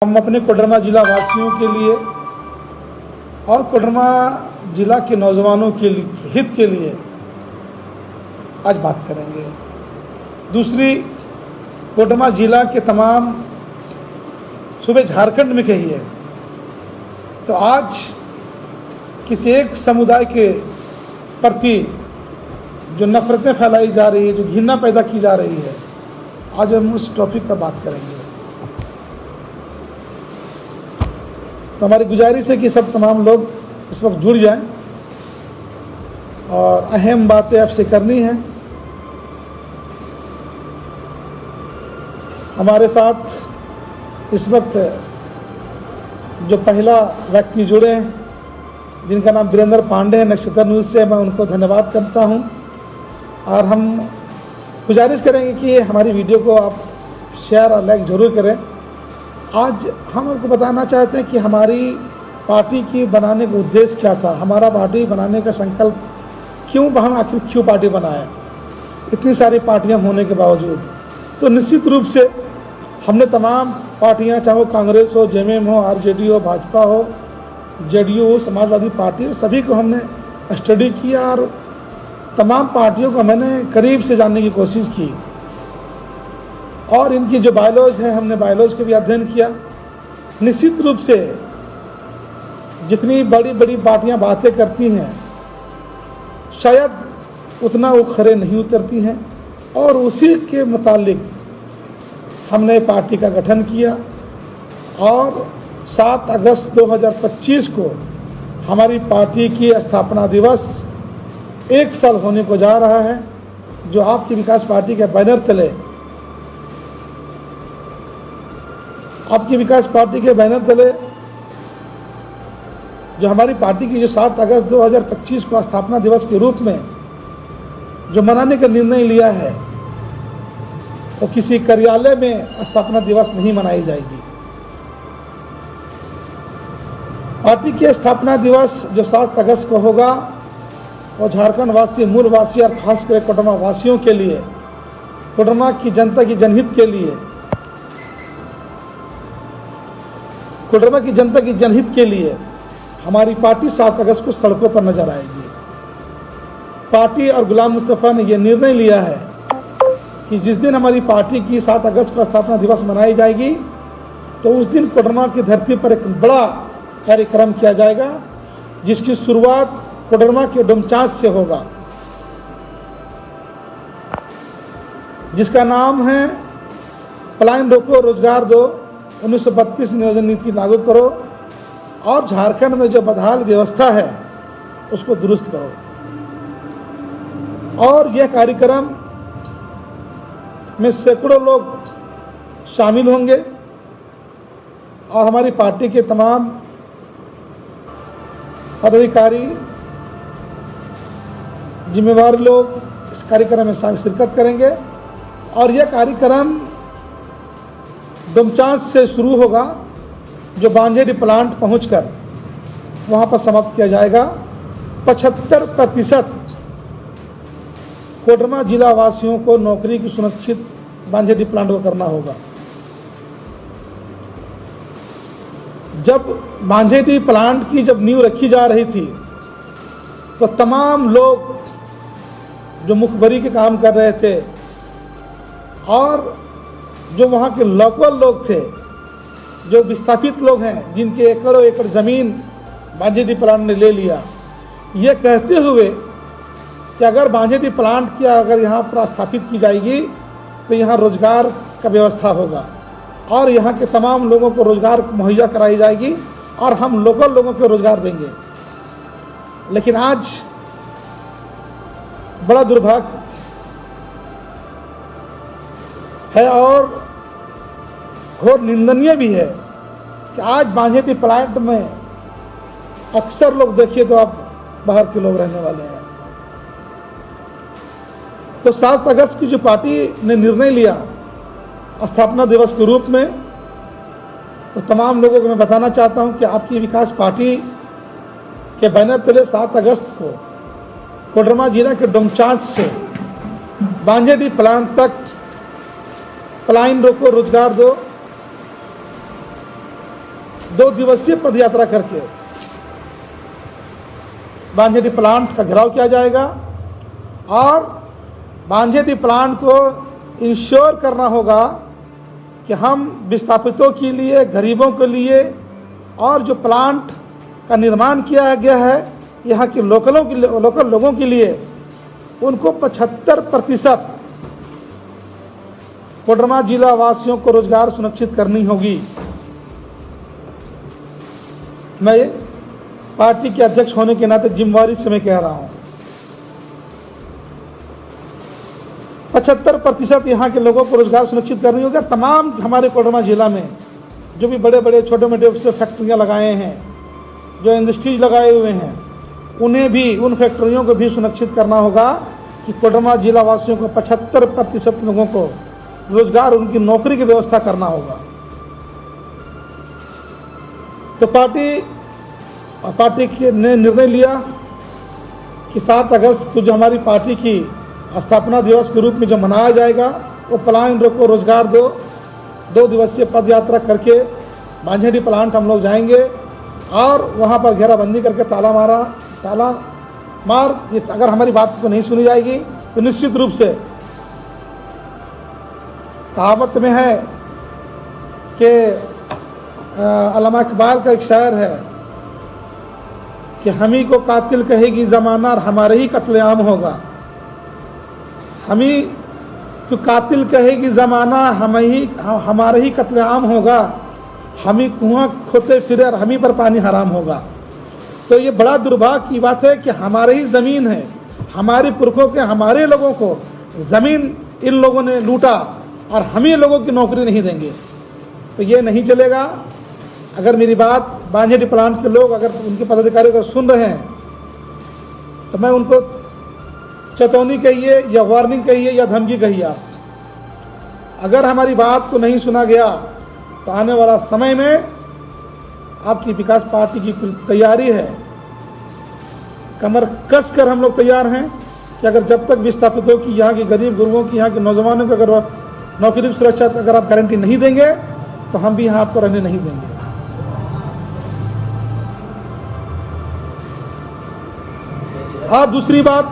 हम अपने कोडरमा जिला वासियों के लिए और कोडरमा जिला के नौजवानों के हित के लिए आज बात करेंगे। दूसरी, कोडरमा जिला के तमाम सूबे झारखंड में कहिए तो आज किसी एक समुदाय के प्रति जो नफरतें फैलाई जा रही है, जो घृणा पैदा की जा रही है, आज हम उस टॉपिक पर बात करेंगे। तो हमारी गुजारिश है कि सब तमाम लोग इस वक्त जुड़ जाएं और अहम बातें आपसे करनी है। हमारे साथ इस वक्त जो पहला व्यक्ति जुड़े हैं, जिनका नाम वीरेंद्र पांडे है, नक्षत्र न्यूज़ से, मैं उनको धन्यवाद करता हूं। और हम गुजारिश करेंगे कि हमारी वीडियो को आप शेयर और लाइक ज़रूर करें। आज हम आपको बताना चाहते हैं कि हमारी पार्टी की बनाने का उद्देश्य क्या था, हमारा पार्टी बनाने का संकल्प क्यों, हम आखिर क्यों पार्टी बनाए इतनी सारी पार्टियां होने के बावजूद। तो निश्चित रूप से हमने तमाम पार्टियां, चाहे वो कांग्रेस हो, जेएमएम हो, आरजेडी हो, भाजपा हो, जेडीयू हो, समाजवादी पार्टी हो, सभी को हमने स्टडी किया और तमाम पार्टियों को मैंने करीब से जानने की कोशिश की। और इनकी जो बायलॉज है, हमने बायलॉज का भी अध्ययन किया। निश्चित रूप से जितनी बड़ी बड़ी पार्टियां बातें करती हैं, शायद उतना वो खरे नहीं उतरती हैं, और उसी के मुतालिक हमने पार्टी का गठन किया। और 7 अगस्त 2025 को हमारी पार्टी की स्थापना दिवस 1 साल होने को जा रहा है, जो आपकी विकास पार्टी के बैनर तले, आपकी विकास पार्टी के बैनर तले जो हमारी पार्टी की जो 7 अगस्त 2025 को स्थापना दिवस के रूप में जो मनाने का निर्णय लिया है, वो किसी कार्यालय में स्थापना दिवस नहीं मनाई जाएगी। पार्टी की स्थापना दिवस जो 7 अगस्त को होगा, वो झारखंड वासी, मूल वासी और खासकर कोडरमा वासियों के लिए, कोडरमा की जनता की जनहित के लिए, कोडरमा की जनता की जनहित के लिए हमारी पार्टी 7 अगस्त को सड़कों पर नजर आएगी। पार्टी और गुलाम मुस्तफा ने यह निर्णय लिया है कि जिस दिन हमारी पार्टी की 7 अगस्त को स्थापना दिवस मनाई जाएगी, तो उस दिन कोडरमा की धरती पर एक बड़ा कार्यक्रम किया जाएगा, जिसकी शुरुआत कोडरमा के डोमचांच से होगा, जिसका नाम है पलायन रोको रोजगार दो, 1932 नियोजन नीति लागू करो और झारखंड में जो बदहाल व्यवस्था है उसको दुरुस्त करो। और यह कार्यक्रम में सैकड़ों लोग शामिल होंगे और हमारी पार्टी के तमाम पदाधिकारी, जिम्मेवार लोग इस कार्यक्रम में शिरकत करेंगे। और यह कार्यक्रम डोमचांच से शुरू होगा, जो बांझेडी प्लांट पहुंचकर वहां पर समाप्त किया जाएगा। 75% कोडरमा जिला वासियों को नौकरी की सुनिश्चित बांझेडी प्लांट को करना होगा। जब बांझेडी प्लांट की जब नींव रखी जा रही थी, तो तमाम लोग जो मुखबरी के काम कर रहे थे और जो वहाँ के लोकल लोग थे, जो विस्थापित लोग हैं, जिनके एकड़ों एकड़ ज़मीन बांझेडी प्लांट ने ले लिया, ये कहते हुए कि अगर बांझेडी प्लांट की अगर यहाँ पर स्थापित की जाएगी तो यहाँ रोजगार का व्यवस्था होगा और यहाँ के तमाम लोगों को रोजगार मुहैया कराई जाएगी और हम लोकल लोगों को रोजगार देंगे। लेकिन आज बड़ा दुर्भाग्य है और घोर निंदनीय भी है कि आज बांझेडी प्लांट में अक्सर लोग देखिए तो आप बाहर के लोग रहने वाले हैं। तो 7 अगस्त की जो पार्टी ने निर्णय लिया स्थापना दिवस के रूप में, तो तमाम लोगों को मैं बताना चाहता हूं कि आपकी विकास पार्टी के बैनर तले 7 अगस्त को कोडरमा जिला के डोमचांच से बांझेडी प्लांट तक पलायन रोको रोजगार दो 2 दिवसीय पदयात्रा करके बांझेडी प्लांट का घेराव किया जाएगा और बांझेडी प्लांट को इंश्योर करना होगा कि हम विस्थापितों के लिए, गरीबों के लिए और जो प्लांट का निर्माण किया गया है यहाँ के लोकल लोगों के लिए, उनको 75% कोडरमा जिला वासियों को रोजगार सुनिश्चित करनी होगी। मैं पार्टी के अध्यक्ष होने के नाते जिम्मेवारी से मैं कह रहा हूं, 75% यहाँ के लोगों को रोजगार सुनिश्चित करनी होगी। तमाम हमारे कोडरमा जिला में जो भी बड़े बड़े छोटे मोटे फैक्ट्रियाँ लगाए हैं, जो इंडस्ट्रीज लगाए हुए हैं, उन्हें भी, उन फैक्ट्रियों को भी सुनिश्चित करना होगा कि कोडरमा जिला वासियों को 75% लोगों को रोजगार, उनकी नौकरी की व्यवस्था करना होगा। तो पार्टी ने निर्णय लिया कि 7 अगस्त को जो हमारी पार्टी की स्थापना दिवस के रूप में जो मनाया जाएगा, वो प्लांट को रोजगार 2 दिवसीय पद यात्रा करके बांझेडी प्लांट हम लोग जाएंगे और वहाँ पर घेराबंदी करके ताला मार अगर हमारी बात को नहीं सुनी जाएगी तो निश्चित रूप से, कहावत में है कि अल्लामा इकबाल का एक शायर है कि हमी को कातिल कहेगी ज़माना और हमारे ही कत्लेआम होगा। हमी को कातिल कहेगी ज़माना, हमारे ही कत्लेआम होगा। हमी कुआं खोते फिरे और हमी पर पानी हराम होगा। तो ये बड़ा दुर्भाग्य की बात है कि हमारे ही ज़मीन है, हमारे पुरखों के, हमारे लोगों को ज़मीन इन लोगों ने लूटा और हम ही लोगों की नौकरी नहीं देंगे। तो ये नहीं चलेगा। अगर मेरी बात बांझेडी प्लांट के लोग, अगर उनके पदाधिकारी अगर सुन रहे हैं, तो मैं उनको चेतावनी कहिए या वार्निंग कहिए या धमकी कहिए। आप अगर हमारी बात को नहीं सुना गया तो आने वाला समय में आपकी विकास पार्टी की तैयारी है, कमर कस कर हम लोग तैयार हैं कि अगर जब तक विस्थापितों की, यहाँ के गरीब गुरुओं की, यहाँ के नौजवानों को अगर नौकरी की सुरक्षा अगर आप गारंटी नहीं देंगे तो हम भी यहाँ आपको रहने नहीं देंगे। और दूसरी बात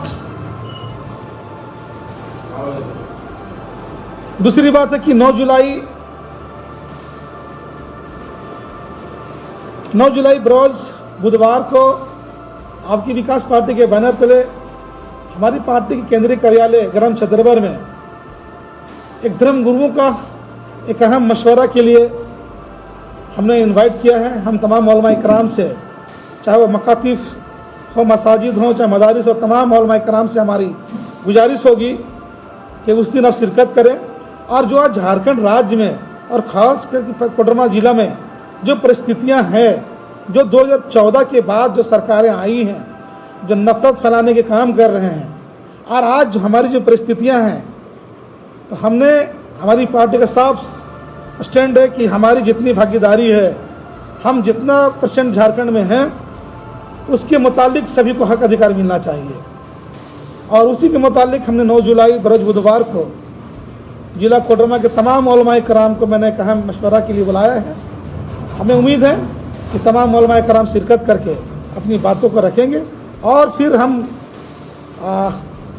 है कि 9 जुलाई बरोज बुधवार को आपकी विकास पार्टी के बैनर तले हमारी पार्टी के केंद्रीय कार्यालय ग्राम छतरपुर में एक धर्म गुरुओं का एक अहम मशवरा के लिए हमने इनवाइट किया है। हम तमाम उलमा इकराम से, चाहे वो मकातिफ हो, मसाजिद हों, चाहे मदारिस हो, तमाम उलमा इकराम से हमारी गुजारिश होगी कि उस दिन आप शिरकत करें। और जो आज झारखंड राज्य में और ख़ास करके कोडरमा जिला में जो परिस्थितियां हैं, जो 2014 के बाद जो सरकारें आई हैं, जो नफरत फैलाने के काम कर रहे हैं, और आज हमारी जो परिस्थितियां हैं, तो हमने, हमारी पार्टी का साफ स्टैंड है कि हमारी जितनी भागीदारी है, हम जितना % झारखंड में हैं, उसके मुतालिक सभी को हक अधिकार मिलना चाहिए। और उसी के मुतालिक हमने 9 जुलाई बरोज बुधवार को जिला कोडरमा के तमाम उलमा कराम को मैंने कहा मशवरा के लिए बुलाया है। हमें उम्मीद है कि तमाम उलमा कराम शिरकत करके अपनी बातों को रखेंगे और फिर हम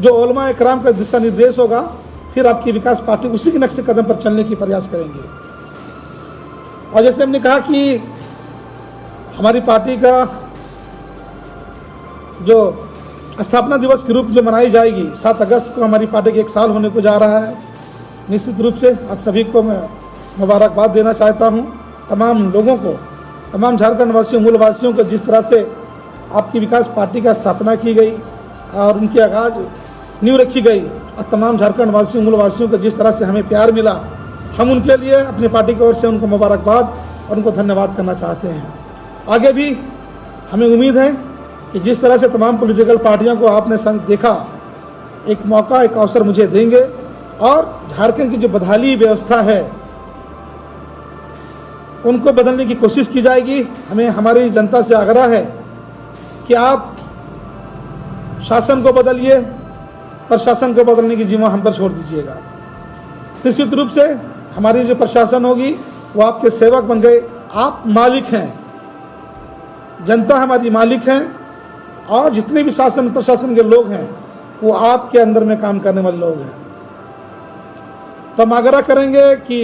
जो उलमा कराम का दिशा निर्देश होगा, फिर आपकी विकास पार्टी उसी के नक्शे कदम पर चलने की प्रयास करेंगे। और जैसे हमने कहा कि हमारी पार्टी का जो स्थापना दिवस के रूप में मनाई जाएगी 7 अगस्त को, हमारी पार्टी के 1 साल होने को जा रहा है। निश्चित रूप से आप सभी को मैं मुबारकबाद देना चाहता हूं। तमाम लोगों को, तमाम झारखंड वासियों, मूल वासियों को, जिस तरह से आपकी विकास पार्टी का स्थापना की गई और उनकी आगाज नींव रखी गई, और तमाम झारखंड वासियों, मूल वासियों को जिस तरह से हमें प्यार मिला, हम उनके लिए अपनी पार्टी की ओर से उनको मुबारकबाद और उनको धन्यवाद करना चाहते हैं। आगे भी हमें उम्मीद है कि जिस तरह से तमाम पॉलिटिकल पार्टियों को आपने देखा, एक मौका, एक अवसर मुझे देंगे और झारखंड की जो बदहाली व्यवस्था है उनको बदलने की कोशिश की जाएगी। हमें, हमारी जनता से आग्रह है कि आप शासन को बदलिए, प्रशासन को बदलने की जिम्मा हम पर छोड़ दीजिएगा। निश्चित रूप से हमारी जो प्रशासन होगी वो आपके सेवक बन गए आप मालिक हैं, जनता हमारी मालिक है, और जितने भी शासन प्रशासन के लोग हैं वो आपके अंदर में काम करने वाले लोग हैं। तो हम आग्रह करेंगे कि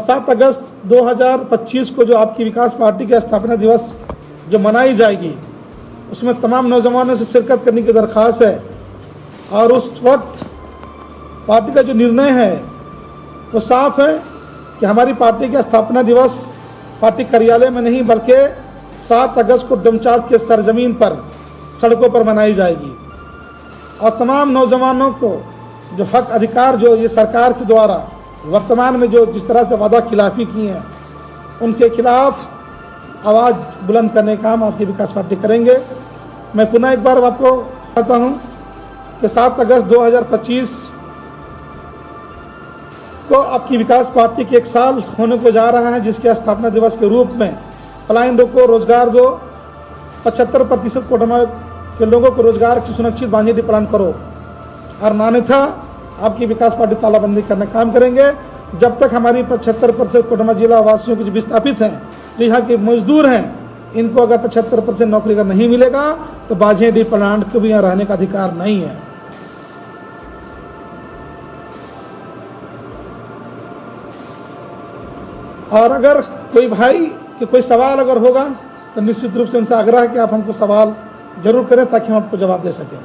7 अगस्त 2025 को जो आपकी विकास पार्टी का स्थापना दिवस जो मनाई जाएगी, उसमें तमाम नौजवानों से शिरकत करने की दरख्वास्त है। और उस वक्त पार्टी का जो निर्णय है वो साफ है कि हमारी पार्टी का स्थापना दिवस पार्टी कार्यालय में नहीं बल्कि 7 अगस्त को डमचात के सरजमीन पर सड़कों पर मनाई जाएगी। और तमाम नौजवानों को जो हक अधिकार जो ये सरकार के द्वारा वर्तमान में जो जिस तरह से वादा खिलाफी की हैं, उनके खिलाफ आवाज़ बुलंद करने का काम आपकी विकास पार्टी करेंगे। मैं पुनः एक बार आपको कहता हूँ कि 7 अगस्त 2025 को आपकी विकास पार्टी के 1 साल होने को जा रहा है, जिसके स्थापना दिवस के रूप में पलायन रोको, रोजगार दो, 75% कोडरमा के लोगों को रोजगार की सुनिश्चित बांझेडी प्रदान करो, और नान्यथा आपकी विकास पार्टी तालाबंदी करने का काम करेंगे। जब तक हमारी 75% कोडरमा जिला वासियों के जो विस्थापित हैं, जो यहाँ के मजदूर हैं, इनको अगर 75% नौकरी अगर नहीं मिलेगा तो बांझेडी प्लांट को भी यहाँ रहने का अधिकार नहीं है। और अगर कोई भाई कि कोई सवाल अगर होगा तो निश्चित रूप से उनसे आग्रह है कि आप हमको सवाल जरूर करें ताकि हम आपको जवाब दे सकें।